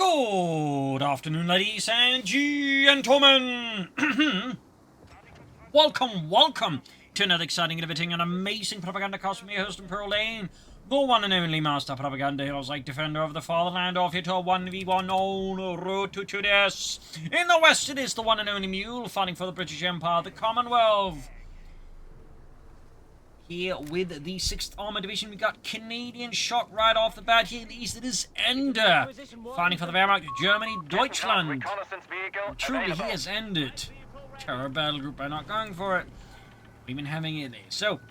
Good afternoon, ladies and gentlemen. welcome to another exciting, innovating, and amazing Propagandacast from your host and Pearl Lane, the one and only master propaganda heroes like defender of the fatherland, off here to a 1v1 on road to Tunis. In the west, it is the one and only Mule, fighting for the British Empire, the Commonwealth. Here with the 6th Armored Division, we got Canadian Shock right off the bat. Here in the east, it is Ender, fighting for the Wehrmacht, Germany, Deutschland. Truly, he has ended terror battle group by not going for it. We've been having it there. So,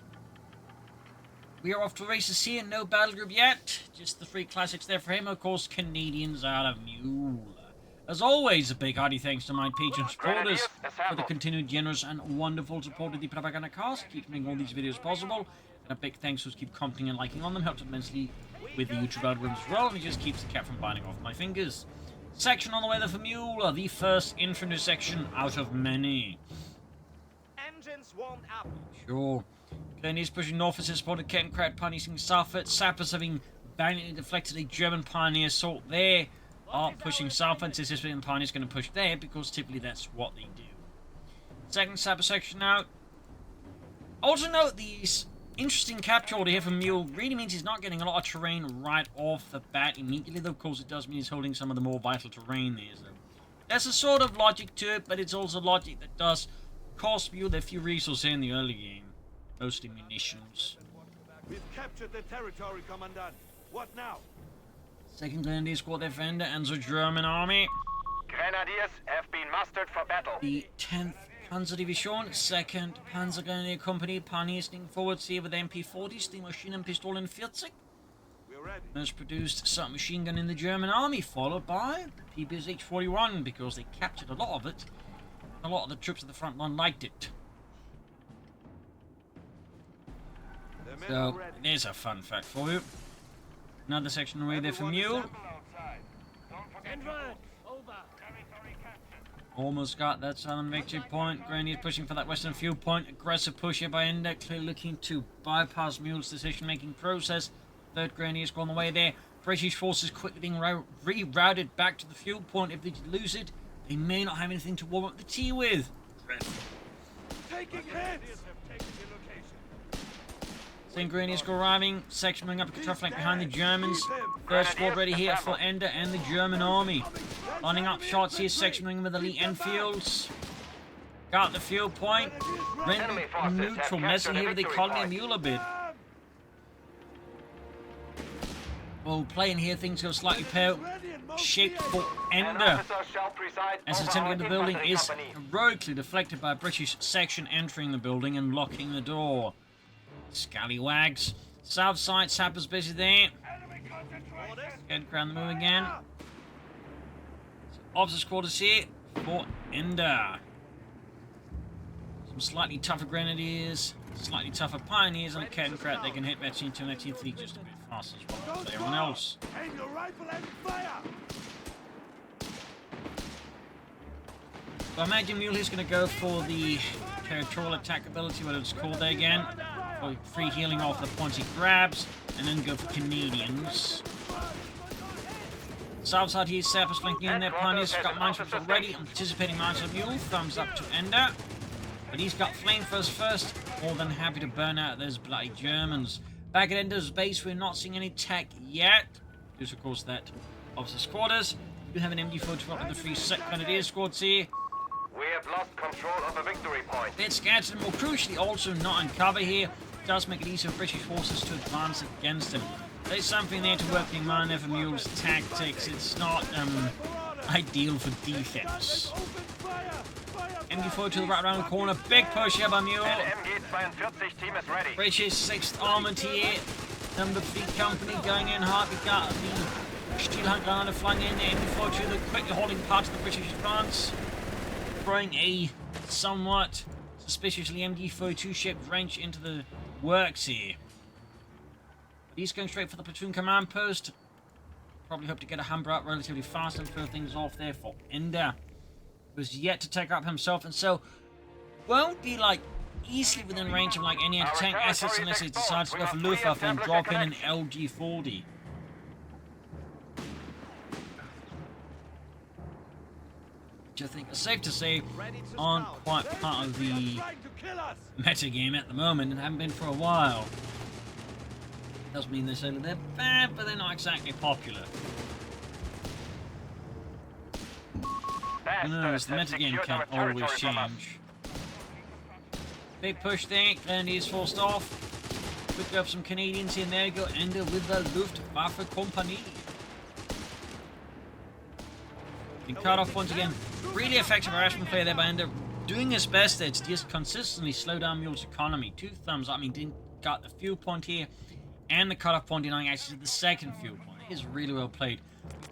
we are off to the races here. No battle group yet. Just the 3 classics there for him. Of course, Canadians out of Mule. As always, a big hearty thanks to my patron supporters for the continued generous and wonderful support of the Propagandacast. Keeps making all these videos possible. And a big thanks to those keep commenting and liking on them. Helps immensely with the YouTube algorithm as well. And it just keeps the cat from biting off my fingers. Section on the way there for Mule. The first infantry section out of many. Engines warmed up. Sure. Canadians pushing north as spotted Kettenkrat pioneering southward. Sappers having valiantly deflected a German pioneer assault there. Are pushing southwards. Anticipating the pioneers going to push there because typically that's what they do. Second sapper section out. Also note these interesting capture order here from Mule really means he's not getting a lot of terrain right off the bat immediately, though of course it does mean he's holding some of the more vital terrain there. So there's a sort of logic to it, but it's also logic that does cost Mule a few resources in the early game. Mostly munitions. We've captured the territory, Commandant. What now? Second Grenadier Squad Defender and the German army. Grenadiers have been mustered for battle. The 10th Panzer Division, 2nd Panzer Grenadier Company, pioneering forwards here with MP40s, the Maschinenpistolen 40. We're ready. Most produced submachine gun in the German army, followed by the PPSH-41, because they captured a lot of it. A lot of the troops at the front line liked it. So, there's a fun fact for you. Another section away there from Mule. Almost got that southern victory point. Grenadiers pushing for that western field point. Aggressive push here by Ender, clearly looking to bypass Mule's decision-making process. 3rd Grenadiers go on the way there. British forces quickly being rerouted back to the field point. If they lose it, they may not have anything to warm up the tea with. Taking hits. Then Grenadiers go arriving, section moving up a control flank behind the Germans. 3rd squad ready here for Ender and the German army. Lining up shots here, section moving with the Lee Enfields. Got the field point. Rendered neutral, messing here with the economy of Mule a bit. Well, playing here, things go slightly pear-shaped for Ender. As his attempt to get the building is heroically deflected by a British section entering the building and locking the door. Scallywags. South side, sappers busy there. Get around the move again. Officers' quarters here for Ender. Some slightly tougher grenadiers, slightly tougher pioneers, and a Kettenkrat they can hit that team to an fleet just a bit faster as well as everyone else. Aim your rifle and fire. So I imagine Mule is going to go for the territorial attack ability, whatever it's called there again. Free healing off the points he grabs, and then go for Canadians. South side here, sappers flanking in there. Pioneers got minesweepers already. Anticipating mines of Mule. Thumbs up to Ender. But he's got flamethrowers first. More than happy to burn out those bloody Germans. Back at Ender's base, we're not seeing any tech yet. There's of course that officers' quarters. We do have an MD-42 up with the 3 Grenadier squads here. We have lost control of a victory point. Bit scattered, and more crucially, also not in cover here. Does make it easier for British forces to advance against him. There's something there to work in mind there for Mule's tactics. It's not ideal for defense. MD4 to the right around the corner. Big push here by Mule. MG-42 team is ready. British 6th Armoured here. Number 3 company going in hard. We got the Steelhunt gunner flying in there. MD4 to the quickly holding part of the British advance. Throwing a somewhat suspiciously MD-42 shaped wrench into the works here. But he's going straight for the platoon command post. Probably hope to get a hammer out relatively fast and throw things off there for Ender, who's yet to take up himself, and so won't be like easily within range of like any anti-tank assets unless he decides to go for Luftwaffe and drop in an LG-40. which I think is safe to say aren't quite part of the metagame at the moment and haven't been for a while. Doesn't mean necessarily they're bad, but they're not exactly popular. Who knows, the metagame can always change. Big push there, Grenadiers forced off. Picked up some Canadians here, and there you go, Ender with the Luftwaffe Company. Been cut off once again. Really effective harassment play there by Ender. Doing his best there to just consistently slow down Mule's economy. 2 thumbs up. I mean, didn't got the fuel point here and the cut-off point denying access to the second fuel point. It is really well played.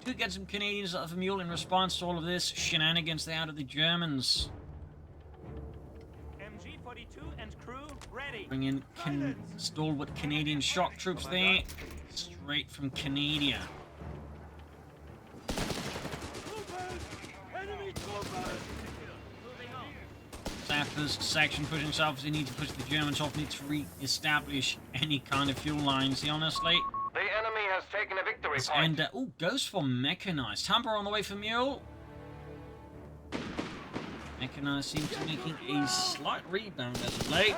We do get some Canadians out of Mule in response to all of this shenanigans there out of the Germans. MG-42 and crew ready. Bring in stalwart Canadian shock troops there. Straight from Canada. Sappers section pushing south as they need to push the Germans off, need to re-establish any kind of fuel lines here, honestly. The enemy has taken a victory point. And, oh, goes for Mechanized. Humber on the way for Mule. Mechanized seems to be making a slight rebound as of late.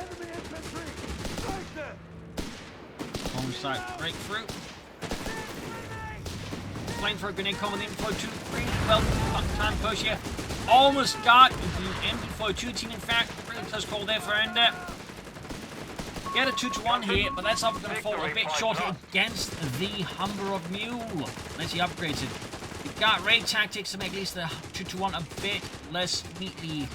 On-site breakthrough. Flamethrower grenade coming in for 2-3. Well, time push here. Almost got the MD-42 team, in fact. Really close call there for Ender. Get a 2-1 here, but that's up going to fall a bit short against the Humber of Mule. Unless he upgrades it. We've got raid tactics to make at least the 2-1 a bit less neatly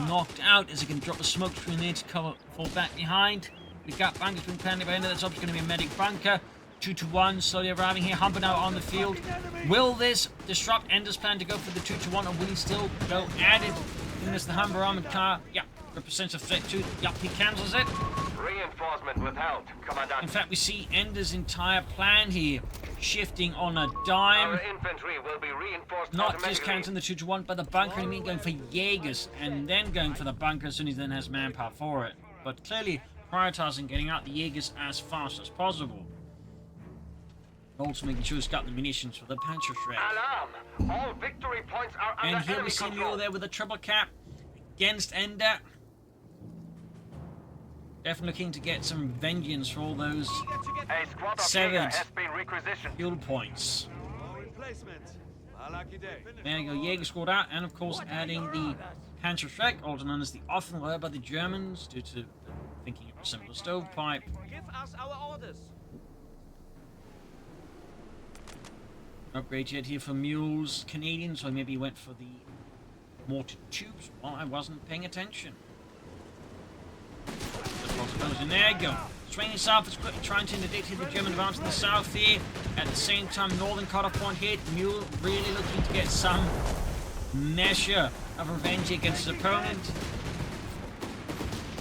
knocked out, as it can drop a smoke screen there to cover, fall back behind. We've got bunkers being planted by Ender. That's obviously going to be a medic bunker. 2-1, slowly arriving here. Humber now on the field. Will this disrupt Ender's plan to go for the 2-1, or will he still go at it? This the Humber armored car. Yeah, represents a threat too. Yup, he cancels it. Reinforcement withheld, Commandant. In fact, we see Ender's entire plan here shifting on a dime. Our infantry will be reinforced Not just counting the 2-1, but the bunker enemy going for Jaegers, and then going for the bunker as soon as he then has manpower for it. But clearly prioritizing getting out the Jaegers as fast as possible. Also making sure he's got the munitions for the Panzer Shred. Alarm! All victory points are under And here enemy we see control. Mule there with a triple cap against Ender. Definitely looking to get some vengeance for all those A squad of severed Jaeger has been requisitioned. fuel points. Replacement. A lucky day. There you go, Jaeger squad out, and of course adding the Panzer Shred, also known as the Offenwehr by the Germans, due to thinking of a similar stovepipe. Give us our orders. Upgrade yet here for Mule's Canadians, so maybe he went for the mortar tubes while I wasn't paying attention. And there you go. Swinging south is quickly trying to interdict the German advance in the south here. At the same time, northern cutoff point hit. Mule really looking to get some measure of revenge against his opponent,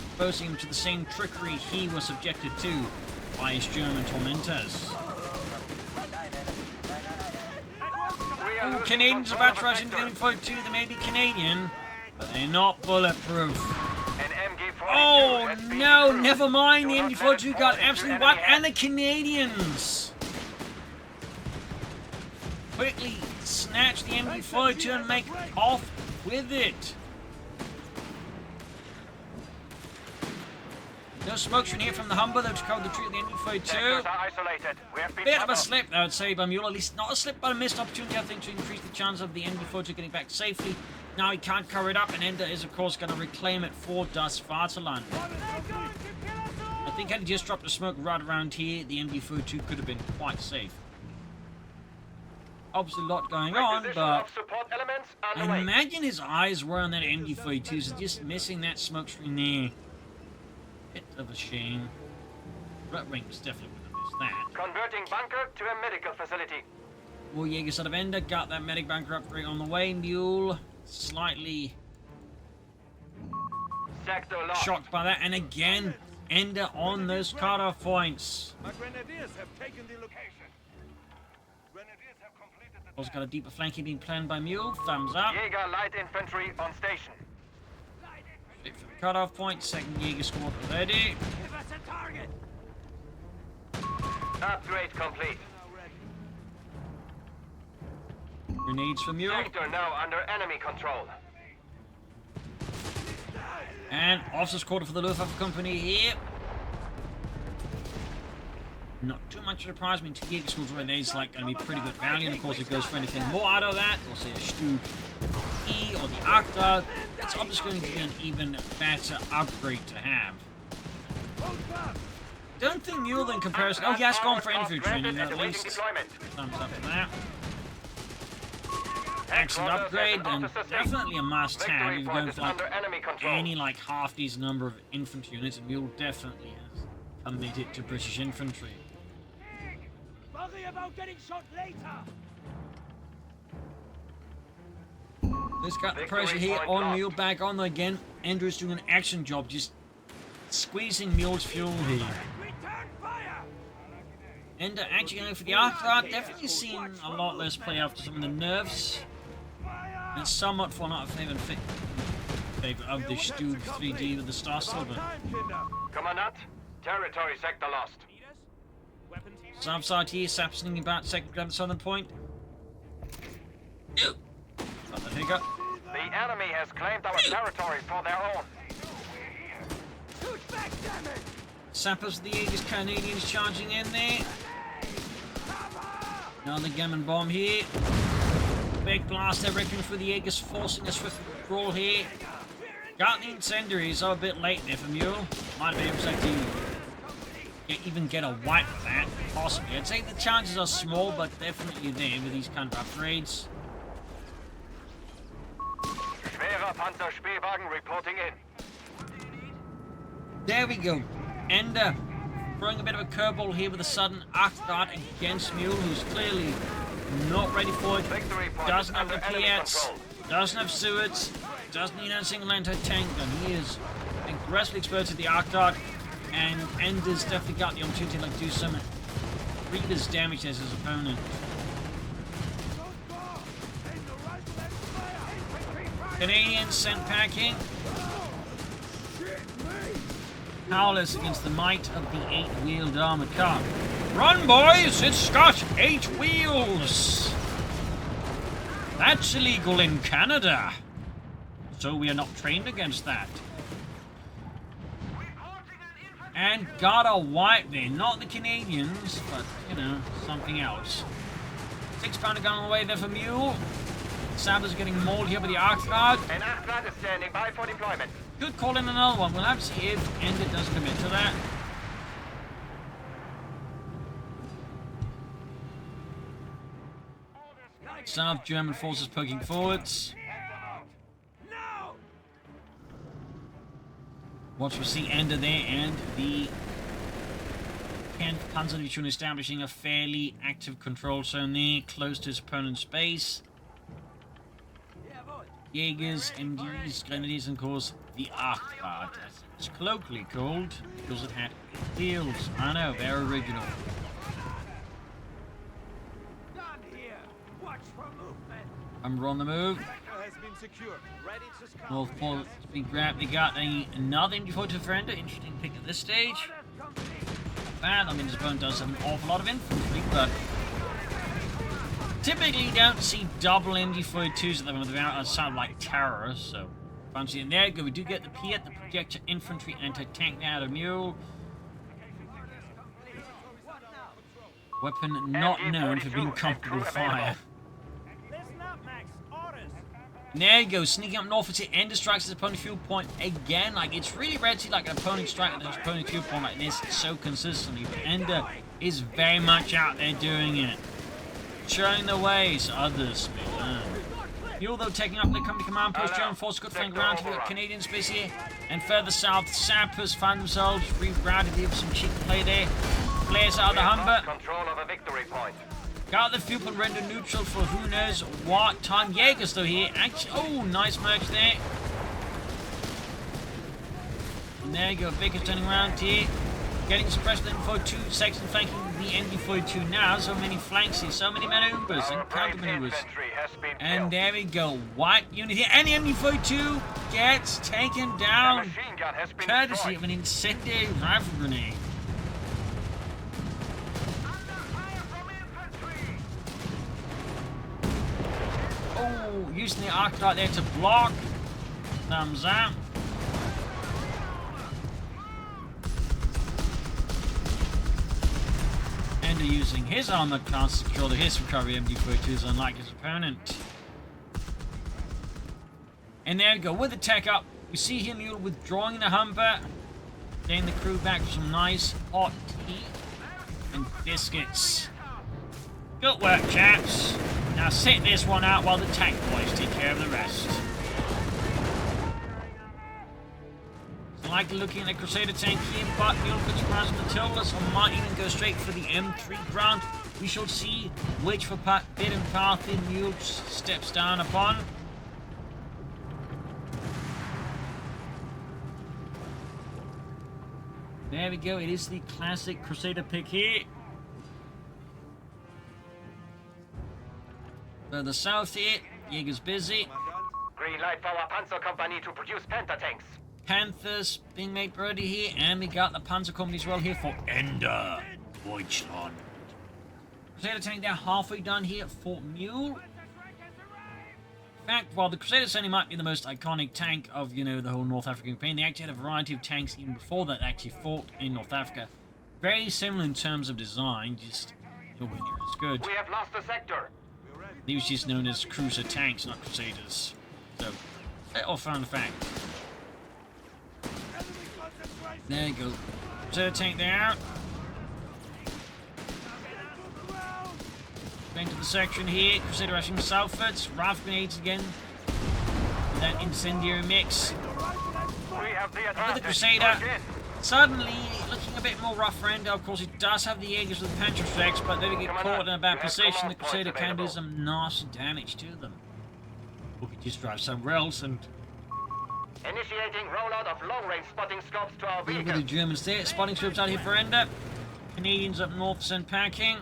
exposing him to the same trickery he was subjected to by his German tormentors. Ooh, Canadians are about to rush into the MG-42. They may be Canadian, but they're not bulletproof. Oh no, never mind. The MG-42 got absolutely whacked, and the Canadians quickly snatch the MG-42 and make off with it. No smoke screen here from the Humber, though, to cover the tree of the MG-42. Bit of a slip, I would say, by Mule. At least not a slip, but a missed opportunity, I think, to increase the chance of the MG-42 getting back safely. Now he can't cover it up, and Ender is, of course, going to reclaim it for Das Vaterland. I think had he just dropped a smoke right around here, the MG-42 could have been quite safe. Obviously a lot going on, but I imagine his eyes were on that MG-42, so just missing that smoke screen there. Bit of a shame. Red Wings definitely would have missed that. Converting bunker to a medical facility. More Jaegers out of Ender, got that medic bunker upgrade on the way. Mule slightly shocked by that, and again Ender on those cutoff points. My grenadiers have taken the location. Grenadiers have completed the Also got a deeper flanking being planned by Mule. Thumbs up. Jaeger light infantry on station. Straight for the cutoff point. Second Jaeger squad ready. Give us a target. Upgrade complete. Grenades for Mule. Sector now under enemy control. And officer's quarter for the Luftwaffe company here. Not too much of a surprise. I mean, 2 Jaeger schools right there is like going to be pretty good value. And of course, it goes for anything more out of that. We'll say a Stug E or the Akta. It's obviously going to be an even better upgrade to have. Don't think Mule in comparison. Oh, he has gone for infantry training at least. Thumbs up for that. Excellent upgrade, and definitely a must-have. If you're going for like any like half these number of infantry units, and Mule definitely has committed to British infantry. Worry about getting shot later. Let's got the pressure here on Mule back on there again. Andrew's doing an action job, just squeezing Mule's fuel here. Return fire. And actually going for the Arcade, definitely seen a lot less play after some of the nerfs. And somewhat fallen out of favor of the Stug 3D with the Star Silver. Commandant, territory sector lost. Southside here, Sap sneaking about, second grab the southern point. Ew. Got the hiccup. The enemy has claimed our territory for their own. Sappers, the Aegis Canadians charging in there. Another gammon bomb here. Big blast, I reckon, for the Aegis, forcing a swift withdrawal here. Got the incendiaries, a bit late there for Mule. Might be able to even get a wipe with that, possibly. I'd say the chances are small, but definitely there with these kind of upgrades. Schwerer Panzerspielwagen reporting in. There we go. Ender throwing a bit of a curveball here with a sudden arc dart against Mule, who's clearly not ready for it. Doesn't have the Piats, doesn't have Stewards, doesn't need a single anti-tank gun. He is aggressively exposed to the arc dart, and Ender's definitely got the opportunity to like, do some Reaper's damage as his opponent. Canadians sent packing. Powerless against the might of the 8-wheeled armored car. Run, boys! It's got 8 wheels! That's illegal in Canada. So we are not trained against that. And got a wipe there. Not the Canadians, but, you know, something else. 6-pounder gun on the way there for Mule. Sanders getting mauled here with the arc guard. An arc guard is standing by for deployment. Could call in another one. We'll have to see if Ender does commit to that. South German forces poking forwards. Watch we see Ender there, and the 10th Panzer Division establishing a fairly active control zone there, close to his opponent's base. Jaegers, MDs, Grenadiers, and of course the Arc Guard, as it's colloquially called, because it had wheels. I know, very original. I'm on the move. North Pole has been grabbed. They got another MD4 defender. Interesting pick at this stage. Not bad. I mean, his opponent does have an awful lot of infantry, but typically you don't see double MD42s at the moment. They sound like terrorists, so fancy in there. Good. We do get the Piat, the projector infantry anti-tank out of Mule. Weapon not known for being comfortable fire. There you go, sneaking up north to Ender strikes his opponent's fuel point again. Like, it's really rare to see like an opponent strike at his opponent's fuel point like this so consistently, but Ender is very much out there doing it. Showing the way so others may learn. Mule, though, taking up the company command post. German force good flank around to the Canadian space here. And further south, Sappers find themselves rerouted here with some cheap play there. Flares out of the Humber. Control of a victory point. Got the fuel point rendered neutral for who knows what time. Jaegers though here. Actually, oh, nice merge there. And there you go, Baker's turning around here. Getting suppressed in for 2 section flanking the MD42 now. So many flanks here, so many maneuvers and counter maneuvers. And there we go, white unit here. And the MD42 gets taken down. Courtesy of an incendiary rifle grenade. Oh, using the arc there to block. Thumbs up. Ender using his armored class to secure his recovery MD-42s, unlike his opponent. And there we go, with the tech up, we see here Mule withdrawing the Humber, getting the crew back with some nice hot tea and biscuits. Good work, chaps. Now sit this one out while the tank boys take care of the rest. So like looking at the Crusader tank here, but Mule puts across Matildas, or might even go straight for the M3 ground. We shall see which forbidden path in Mule steps down upon. There we go, it is the classic Crusader pick here. Further south here, Jaeger's busy. Green light for our Panzer Company to produce Panther tanks. Panthers being made ready here, and we got the Panzer Company as well here for Ender, Deutschland. Crusader tank there halfway done here for Mule. In fact, while the Crusader certainly might be the most iconic tank of, you know, the whole North African campaign, they actually had a variety of tanks even before that actually fought in North Africa. Very similar in terms of design, just nowhere near as good. We have lost the sector. They was just known as cruiser tanks, not Crusaders. So, all fun fact. There you go. Crusader tank there. Going to the section here, Crusader rushing southwards, Ralph grenades again. With that incendiary mix. We have the Look at the advantage. Crusader. Push in. Suddenly looking a bit more rough around. Of course, it does have the Jaegers with Panther strikes, but they get caught in a bad position. The Crusader can do some nasty damage to them. Or we just drive somewhere else and Initiating rollout of long-range spotting scopes to our look at vehicle. the Germans there. Spotting troops out here for Ender. Canadians up north send packing.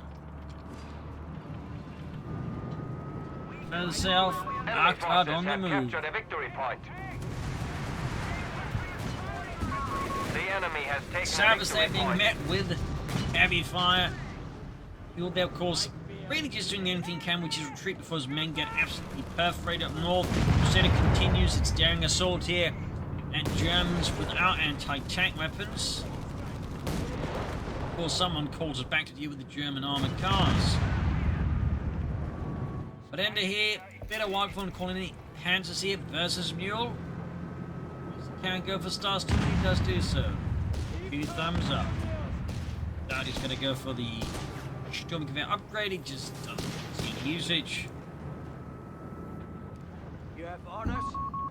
Further south, Enemy Arcad forces on the have move. captured a victory point. The enemy has taken Service a there victory being point. met with heavy fire. Mule there, of course, really just doing anything he can, which is retreat before his men get absolutely perforated up north. Crusader continues its daring assault here, and Germans without anti-tank weapons. Of course, someone calls us back to deal with the German armoured cars. But Ender here, bit of white fun calling it Panzers here versus Mule. Can go for stars too, he does do so. 2 thumbs up. Daddy's gonna go for the Sturmgewehr upgrade, it just doesn't see usage. You have orders?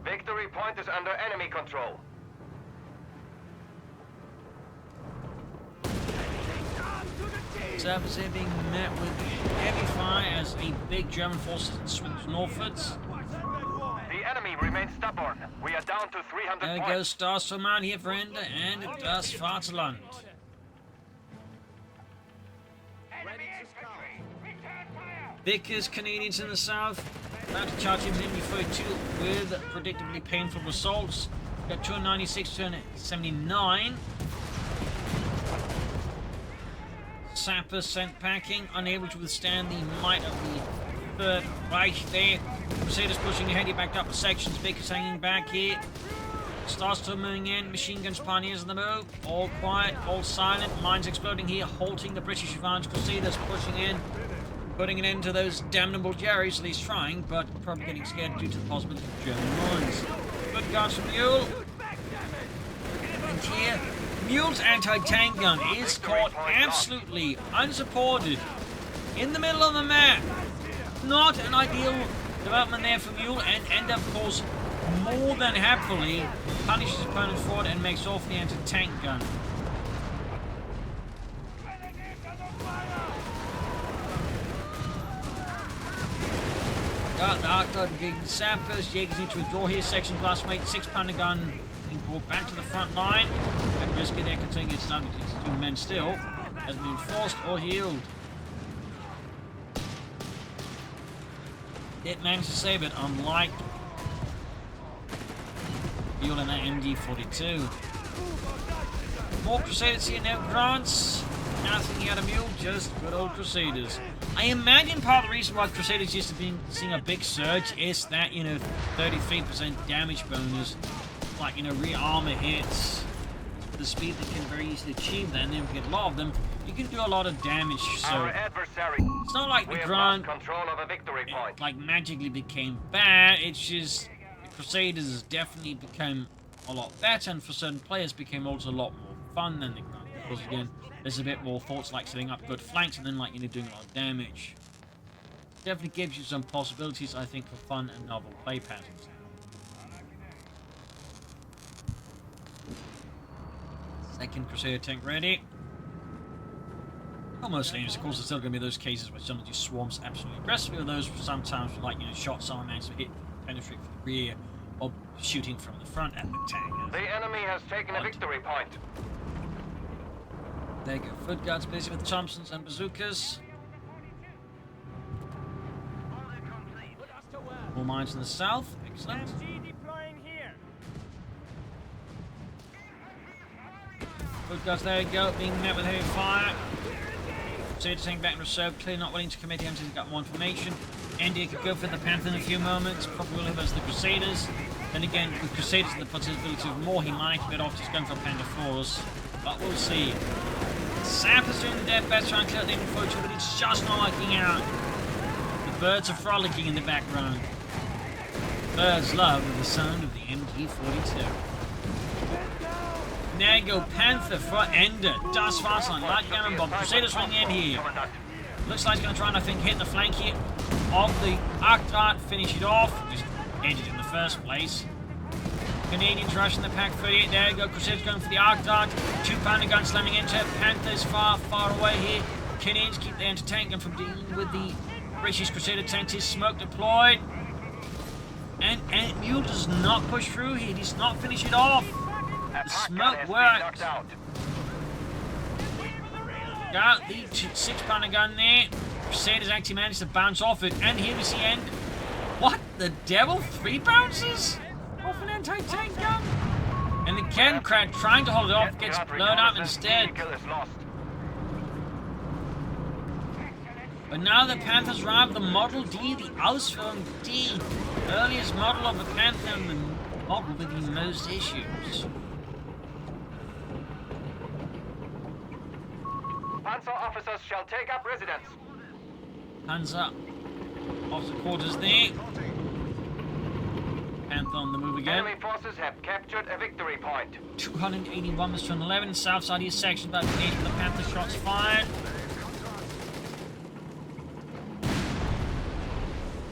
Victory point is under enemy control. Service here being met with heavy fire as a big German force swings northwards. The enemy remains stubborn. We are down to 300 There points. goes Stars for Man here for Ender, and it does Vaterland. Vickers, Canadians in the south, about to charge him in before 2 with predictably painful results. Got 296 to 79. Sappers sent packing, unable to withstand the might of the Third Reich there. Crusaders pushing ahead, he backed up the sections, Vickers hanging back here. Stars still moving in, machine guns, pioneers on the move. All quiet, all silent, mines exploding here, halting the British advance. Crusaders pushing in, putting an end to those damnable Jerrys, at least trying, but probably getting scared due to the possibility of German mines. Good guns from Mule. And here, Mule's anti-tank gun is caught absolutely unsupported in the middle of the map. Not an ideal development there for Mule, and Ender, of course, more than happily punishes his opponent for it and makes off the anti-tank gun. Got the Arctod getting sappers. Jaegers need to withdraw here. Section blast mate, 6-pounder gun being brought back to the front line. And risky there, considering it's down to 2 men still. Hasn't been forced or healed. It managed to save it, unlike Mule and that MD-42. More Crusaders here now, Grants. Nothing out of Mule, just good old Crusaders. I imagine part of the reason why Crusaders used to be seeing a big surge is that, 33% damage bonus, like, re-armor hits, the speed that can very easily achieve that, and then if you get a lot of them, you can do a lot of damage, so Our adversary. it's not like We the have ground, lost control of a victory point. like, magically became bad, it's just, the Crusaders has definitely become a lot better, and for certain players became also a lot more fun than the ground, because again, there's a bit more thoughts like setting up good flanks and then like doing a lot of damage. Definitely gives you some possibilities, I think, for fun and novel play patterns. Second Crusader tank ready. Almost aims, of course, there's still going to be those cases where somebody swarms absolutely aggressively, or those sometimes like shots are managed to hit, penetrate from the rear, or shooting from the front at the tank. The enemy has taken a victory point. There you go. Foot guards busy with Thompsons and bazookas. More mines in the south. Excellent. Foot guards, there you go. Being met with heavy fire. Crusaders taking back in reserve. Clearly not willing to commit until he's got more information. India could go for the Panther in a few moments. Probably will versus the Crusaders. Then again, with Crusaders the possibility of more, he might bit off just going for Panther 4s. But we'll see. Sappers doing the dead best trying to clear the infantry, but it's just not working out. The birds are frolicking in the background. Birds love the sound of the MG42. There you go, Panther for Ender. Dust fast on light cannon bomb. Crusaders swing in here. Looks like he's going to try and, I think, hit the flank here of the Arc Dart, finish it off. Just ended in the first place. Canadians rushing the Pack 38. There you go. Crusaders going for the Arc Dart. 2 pounder guns slamming into it. Panthers far, far away here. Canadians keep the anti-tank gun from dealing with the British Crusader tanks. His smoke deployed. And Mule does not push through here. He does not finish it off. The smoke worked. Got the 6 pounder gun there. Crusaders actually managed to bounce off it. And here we see end. What the devil? 3 bounces? Off an anti-tank gun? And the Kencrat trying to hold it off gets blown up instead. But now the Panthers arrive the Model D, the Ausführung D. Earliest model of the Panther and the model with the most issues. Panzer officers shall take up residence. Panzer officer quarters there. Panther on the move again. Enemy forces have captured a victory point. 281 was 211. South side of your section, about to engage with the Panther shots fired.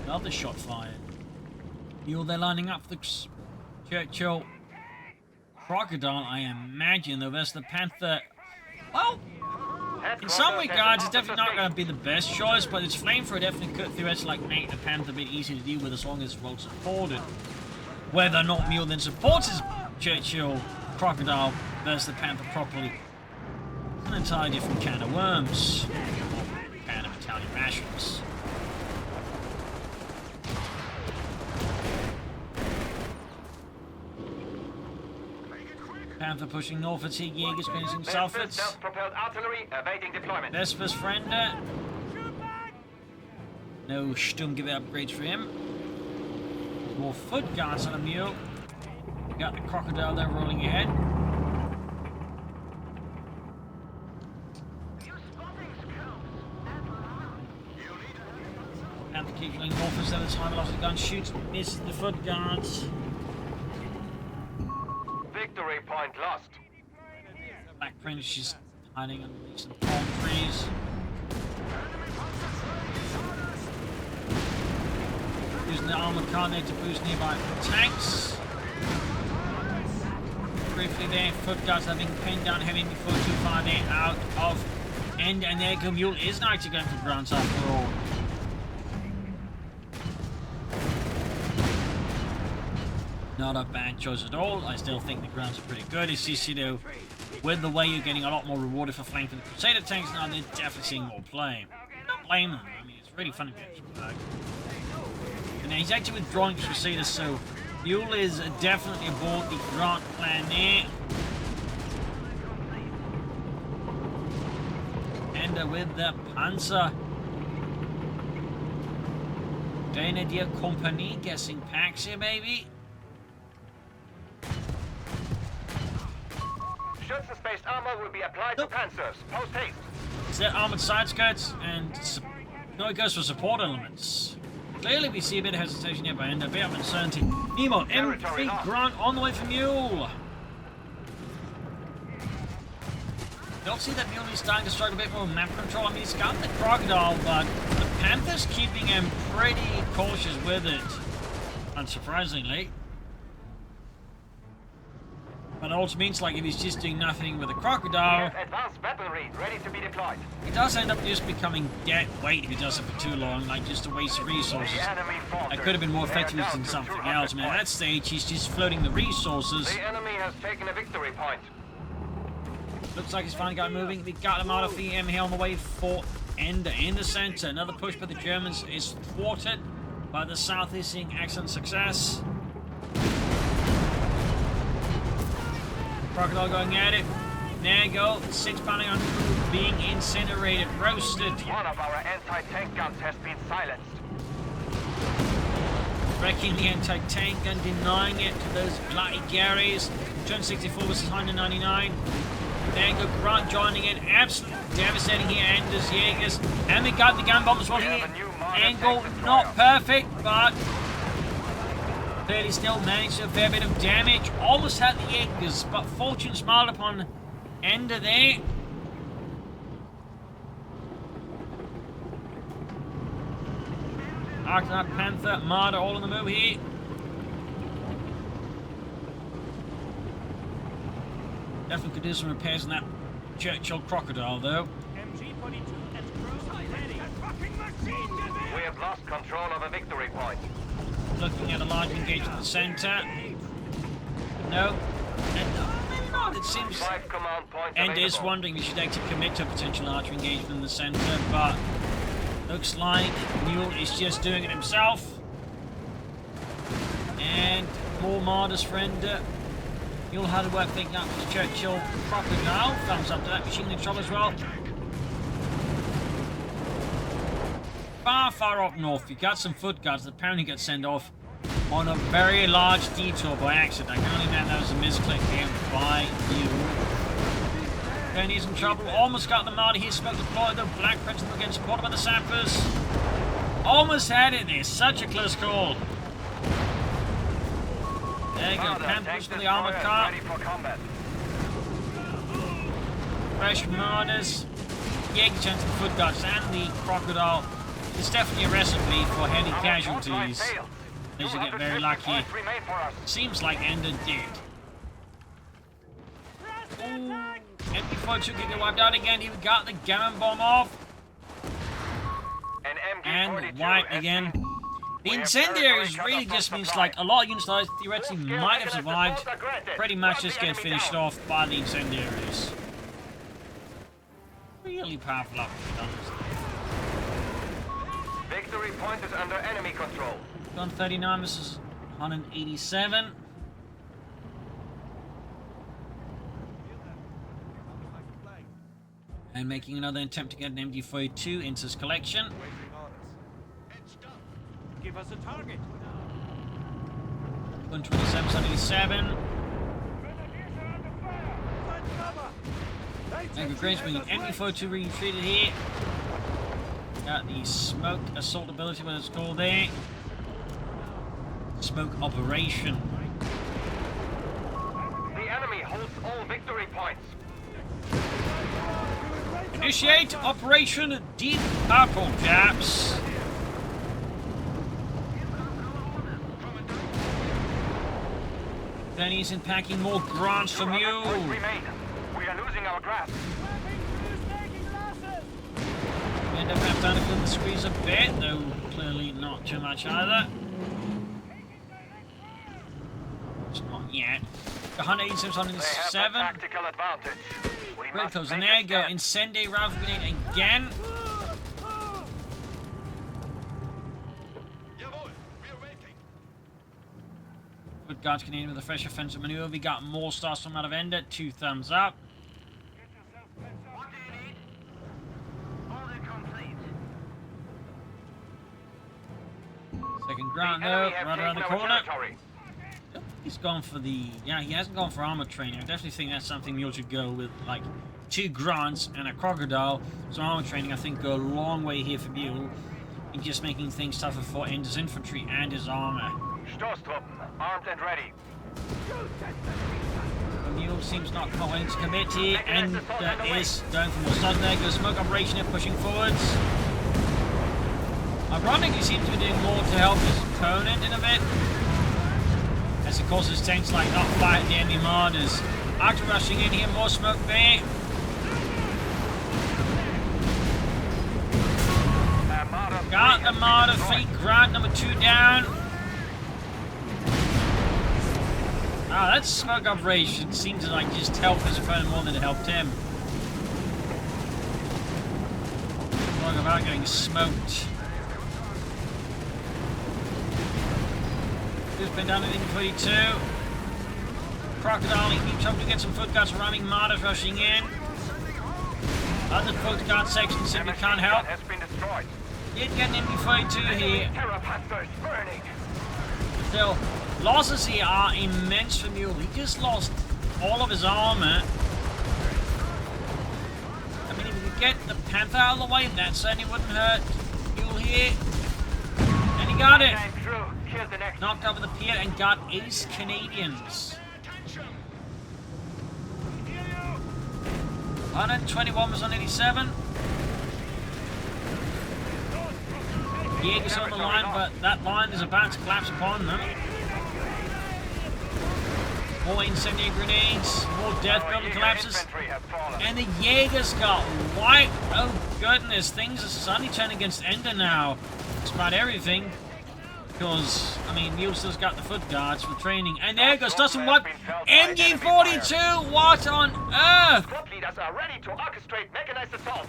Another shot fired. Mule, they're lining up for the Churchill Crocodile, I imagine, though versus the Panther. Well, in some regards, it's definitely not going to be the best choice, but its flamethrower definitely could theoretically make the Panther a bit easier to deal with as long as it's well supported. Whether or not Mule then supports his Churchill Crocodile versus the Panther properly, an entirely different can of worms. Can of Italian rations. Panther pushing northwards here, Jaegers finishing southwards. Self-propelled artillery awaiting deployment. Vespers Frender. No Sturmgewehr upgrades for him. More foot guards on a Mule. We got the Crocodile there rolling ahead. Panther keeps going northwards at a time, lost the gun, shoots, misses the foot guards. Victory point lost. Black Prince, she's hiding underneath some palm trees. Using the armored car there to boost nearby tanks. Briefly there, foot guards are being pinned down heavy before too far there out of end, and there go Mule is not actually going for grounds after all. Not a bad choice at all. I still think the grounds are pretty good. It's just, with the way you're getting a lot more rewarded for flanking the Crusader tanks now, they're definitely seeing more play. Don't blame them. I mean, it's really fun to get back. And now he's actually withdrawing Crusaders, so Mule is definitely aboard the Grant plan there. And with the Panzer Grenadier Company guessing packs here, maybe. Schützen-spaced armor will be applied to panzers. Post haste. Is that armored side skirts? And no, it goes for support elements. Clearly, we see a bit of hesitation here by Ender. A bit of uncertainty. Nemo, M3 Grant on the way for Mule. You'll see that Mule is starting to struggle a bit more with map control. I mean, he's got the Crocodile, but the Panther's keeping him pretty cautious with it. Unsurprisingly. But it also means, like, if he's just doing nothing with the Crocodile, Advanced weaponry ready to be deployed. he does end up just becoming dead weight if he does it for too long, like just a waste of resources. The enemy I could have been more effective using something else. I mean, at that stage, he's just floating the resources. The enemy has taken a victory point. Looks like he's finally got moving. We got him out of the M here on the way for Ender in the center. Another push by the Germans is thwarted by the Southeast, seeing excellent success. Crocodile going at it. There you go. 6 pounding on crew being incinerated, roasted. One of our anti-tank guns has been silenced. Wrecking the anti-tank gun, denying it to those bloody Garys. Turn 64 versus 199. There you go, Grant joining it. Absolutely devastating here, Anders Jaegers. And we got the gun bomb as well here. Angle not perfect, but clearly still managed a fair bit of damage. Almost had the Jaegers, but fortune smiled upon Ender there. Arcanite Panther, Marder all on the move here. Definitely could do some repairs on that Churchill Crocodile, though. MG-42 and cruise ready. We have lost control of a victory point. Looking at a large engagement in the centre. No. And, maybe not. It seems... 5 command points Ender is available. wondering if he should actually commit to a potential archer engagement in the centre, but looks like Mule is just doing it himself. And more Marders for Ender. Mule had to work picking up his Churchill Crocodile. Thumbs up to that machine control as well. Far up north, you got some foot guards that apparently got sent off on a very large detour by accident. I can only imagine that was a misclick here by Mule. Then he's in trouble. Almost got the Marty. He's smoke deployed. The Black Prince will get supported by the Sappers. Almost had it there. Such a close call. There you go. Panthers for the armored car. Ready for combat. Fresh Marders. Jaeger chance of foot guards and the Crocodile. It's definitely a recipe for heavy casualties. They should get very lucky. Seems like Ender did. MP42 can get wiped out again. He got the cannon bomb off. And wiped again. The incendiaries really just means like a lot of units that theoretically might have survived pretty much just get finished off by the incendiaries. Really powerful up to be honest. Victory point is under enemy control. Gun 39 versus 187. And making another attempt to get an MG42 into his collection. Give us a target. 127, 77. Mega Grace bringing MG42 retreated here. Got the smoke assault ability, what it's called there. Smoke operation. The enemy holds all victory points. Initiate Operation Deep Purple, chaps. Then he's unpacking more grants from you. We are losing our grasp. We end up having time to fill the squeeze a bit, though clearly not too much either. It's not yet. 187, 107. Tactical advantage. Great close. And there you go. Incendiary rifle grenade again. Good guards Canadian with a fresh offensive maneuver. We got more stars from out of Ender. 2 thumbs up. What do you need? Order complete. Grant The though, enemy have right around the taken our corner. territory. He's gone for the... Yeah, he hasn't gone for armor training. I definitely think that's something Mule should go with, like 2 grunts and a crocodile. So armor training, I think, go a long way here for Mule in just making things tougher for Ender's infantry and his armor. Stoßtruppen, armed and ready. The Mule seems not quite willing to commit here, and is going for more stuff. There goes smoke operation here, pushing forwards. Ironically, seems to be doing more to help his opponent in a bit, as it causes tanks like not fight the enemy marauders. After rushing in here, more smoke there. Got the martyr fleet, Grant number 2 down. Ah, that smoke operation seemed to like just help his opponent more than it helped him. Talking about getting smoked. Just been down to the 42. Crocodile, he keeps hoping to get some foot guards running, martyrs rushing in. Other foot guard section simply can't help. Has been destroyed. Did get an MB42 here. Terror Panthers burning. Still, losses here are immense for Mule. He just lost all of his armor. I mean, if we could get the Panther out of the way, that certainly wouldn't hurt Mule here. And he got it. Knocked over the pier and got ace Canadians. 121 was on 87. Jaeger's on the line, but that line is about to collapse upon them. More incendiary grenades, more death building collapses. And the Jaegers got wiped. Oh goodness, things are suddenly turning against Ender now. It's about everything. Because, I mean, Mule still's got the foot guards for training. And there goes Dustin Wipe. Endgame 42! What on earth? Squad leaders are ready to orchestrate mechanized assault.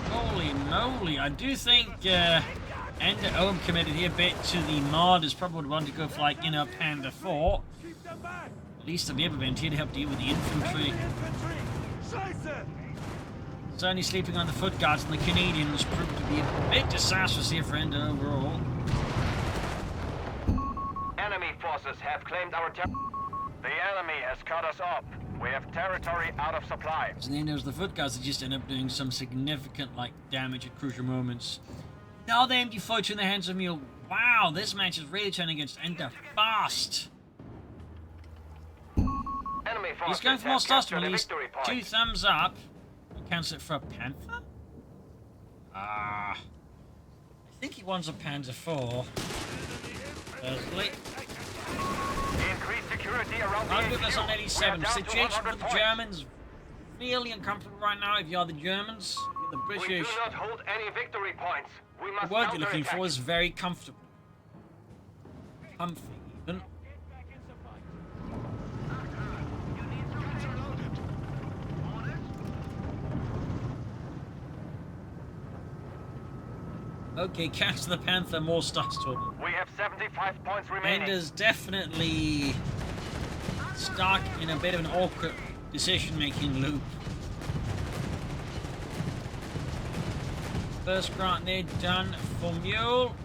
Holy moly. I do think Ender committed here a bit to the Marauders. Probably would want to go for, like, you know, Panda 4. At least at the other event here to help deal with the infantry. Certainly sleeping on the foot guards, and the Canadians proved to be a bit disastrous here for Ender overall. Enemy forces have claimed our territory. The enemy has cut us off. We have territory out of supply. And then there's the foot guards that just end up doing some significant like damage at crucial moments. Now the MD42 in the hands of Mule. Wow, this match is really turning against Ender fast. Enemy forces He's going for more have stars to captured a release. victory 2 point. thumbs up. Cancel it for a Panther? I think he wants a Panther 4. Personally. Increased security around the I'll give us on HQ. 87. We are down to Situation 100 for the points. Germans really uncomfortable right now if you are the Germans. The We do British, not hold any victory points. We the must word you're looking counterattack. for is very comfortable. Comfy even. Okay, catch the Panther, more stars to him. We have 75 points remaining. Ender's definitely stuck in a bit of an awkward decision-making loop. First grenade done for Mule.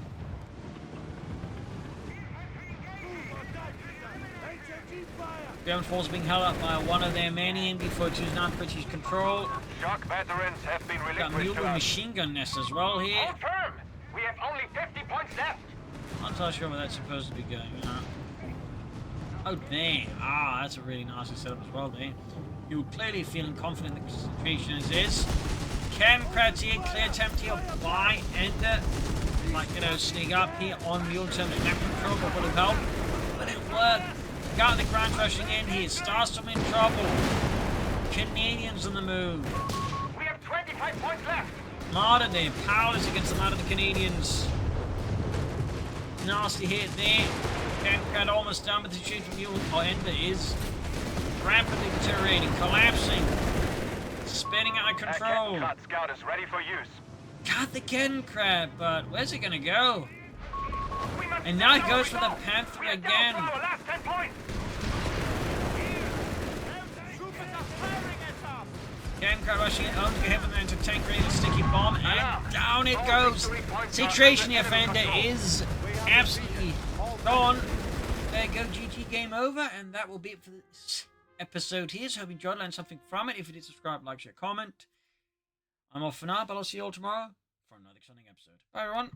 German force being held up by one of their many MB42s now in British control. Shock veterans have been Got relinquished Mule to with us. machine gun nests as well here. Hold firm. We have only 50 points left. I'm not sure where that's supposed to be going. Oh, damn. Ah, that's a really nasty setup as well there. You're clearly feeling confident in the situation as is. Chemcrats here, clear attempt here by Ender. Like, you know, sneak up here on Mule in terms of map control, but would have helped. But it worked. Got the Grand rushing in here. Starstorm in trouble. Canadians on the move. We have 25 points left. Martyr there, powerless against the Martyr the Canadians. Nasty hit there. Chemcrat almost done, but the situation from Mule or Ender is rapidly deteriorating, collapsing, spinning out of control. Cat Scout is ready for use. Got the Chemcrat, but where's it gonna go? We must And now he stay goes for the down. Panther We are down again. to our last 10 points. Gang crowd rushing it home to heaven and to tank ready the sticky bomb, and down it goes. Situation the offender is absolutely gone. There you go, GG, game over, and that will be it for this episode here. So hope you enjoyed, learned something from it. If you did, subscribe, like, share, comment. I'm off for now, but I'll see you all tomorrow for another exciting episode. Bye, everyone.